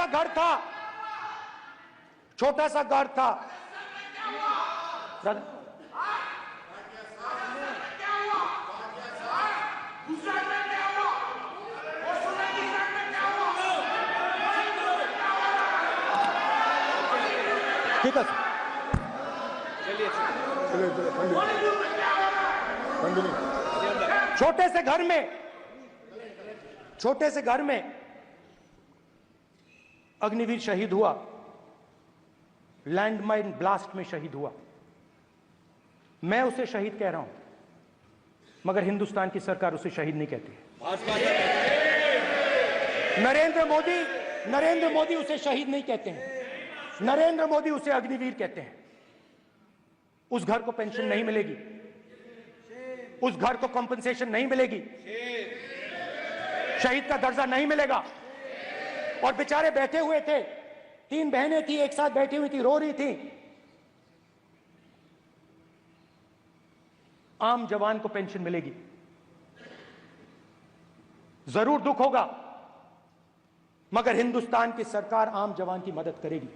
घर था, छोटा सा घर था। ठीक है, छोटे से घर में अग्निवीर शहीद हुआ, लैंडमाइन ब्लास्ट में शहीद हुआ। मैं उसे शहीद कह रहा हूं, मगर हिंदुस्तान की सरकार उसे शहीद नहीं कहती। नरेंद्र मोदी उसे शहीद नहीं कहते हैं, नरेंद्र मोदी उसे अग्निवीर कहते हैं। उस घर को पेंशन नहीं मिलेगी, उस घर को कॉम्पेंसेशन नहीं मिलेगी, शहीद का दर्जा नहीं मिलेगा। और बेचारे बैठे हुए थे, 3 बहनें थी, एक साथ बैठी हुई थी, रो रही थी। आम जवान को पेंशन मिलेगी, जरूर दुख होगा, मगर हिंदुस्तान की सरकार आम जवान की मदद करेगी।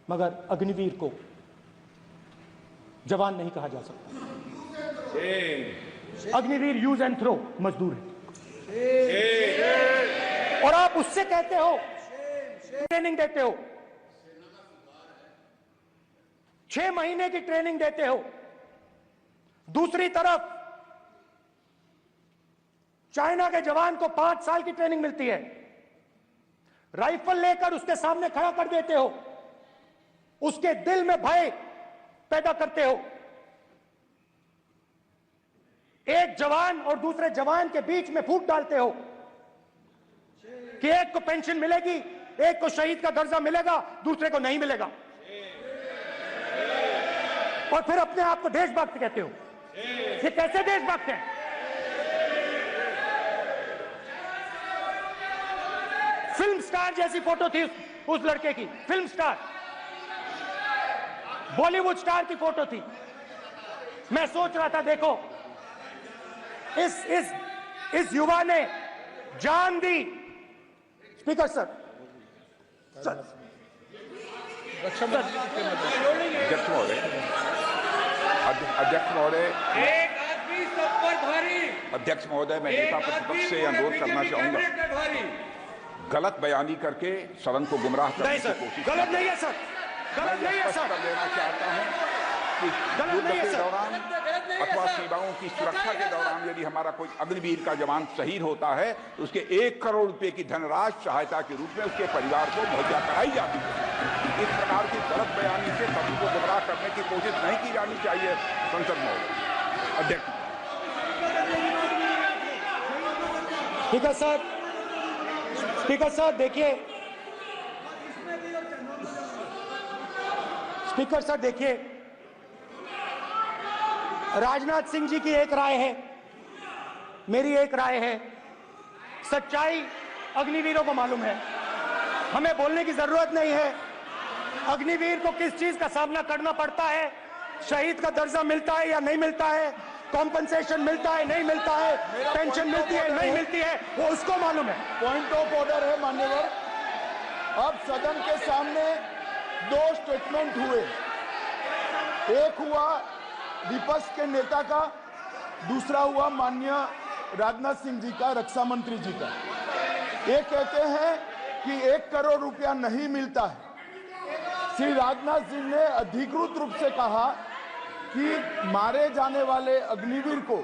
मगर अग्निवीर को जवान नहीं कहा जा सकता। अग्निवीर यूज एंड थ्रो मजदूर है। और आप उससे कहते हो, ट्रेनिंग देते हो, 6 महीने की ट्रेनिंग देते हो। दूसरी तरफ चाइना के जवान को 5 साल की ट्रेनिंग मिलती है, राइफल लेकर उसके सामने खड़ा कर देते हो, उसके दिल में भय पैदा करते हो। एक जवान और दूसरे जवान के बीच में फूट डालते हो कि एक को पेंशन मिलेगी, एक को शहीद का दर्जा मिलेगा, दूसरे को नहीं मिलेगा। और फिर अपने आप को देशभक्त कहते हो। ये कैसे देशभक्त हैं? फिल्म स्टार जैसी फोटो थी उस लड़के की, फिल्म स्टार, बॉलीवुड स्टार की फोटो थी। मैं सोच रहा था, देखो इस युवा ने जान दी। स्पीकर सर, अध्यक्ष महोदय, अध्यक्ष महोदय, मैं नेता प्रतिपक्ष से अनुरोध करना चाहूंगा, गलत बयानी करके सदन को गुमराह करने की कोशिश। गलत नहीं है सर, गलत नहीं है सर। देना चाहता हूं कि युद्ध के दौरान अथवा सीमाओं की सुरक्षा के दौरान यदि हमारा कोई अग्निवीर का जवान शहीद होता है तो उसके 1 करोड़ रुपए की धनराशि सहायता के रूप में उसके परिवार को मुहैया कराई जाती है। इस प्रकार की गलत बयानी से सभी को गुमराह करने की कोशिश नहीं की जानी चाहिए। संसद महोदय, अध्यक्ष। ठीक है सर, स्पीकर सर देखिए, स्पीकर सर देखिए, राजनाथ सिंह जी की एक राय है, मेरी एक राय है। सच्चाई अग्निवीरों को मालूम है, हमें बोलने की जरूरत नहीं है। अग्निवीर को किस चीज का सामना करना पड़ता है, शहीद का दर्जा मिलता है या नहीं मिलता है, कॉम्पनसेशन मिलता है नहीं मिलता है, पेंशन मिलती है नहीं मिलती है, वो उसको मालूम है। पॉइंट ऑफ ऑर्डर है मान्यवर। अब सदन के सामने 2 स्टेटमेंट हुए, एक हुआ विपक्ष के नेता का, दूसरा हुआ माननीय राजनाथ सिंह जी का, रक्षा मंत्री जी का। ये कहते हैं कि 1 करोड़ रुपया नहीं मिलता है। श्री राजनाथ सिंह ने अधिकृत रूप से कहा कि मारे जाने वाले अग्निवीर को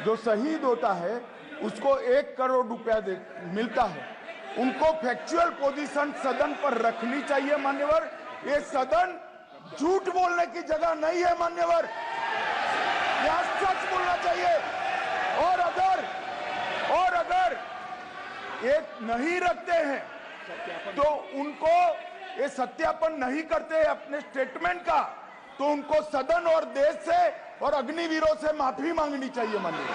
जो शहीद होता है उसको 1 करोड़ रुपया मिलता है। उनको फैक्चुअल पोजीशन सदन पर रखनी चाहिए मान्यवर। ये सदन झूठ बोलने की जगह नहीं है मान्यवर, यहाँ सच बोलना चाहिए। और अगर ये नहीं रखते हैं तो उनको ये सत्यापन नहीं करते अपने स्टेटमेंट का, तो उनको सदन और देश से और अग्निवीरों से माफी मांगनी चाहिए माननीय।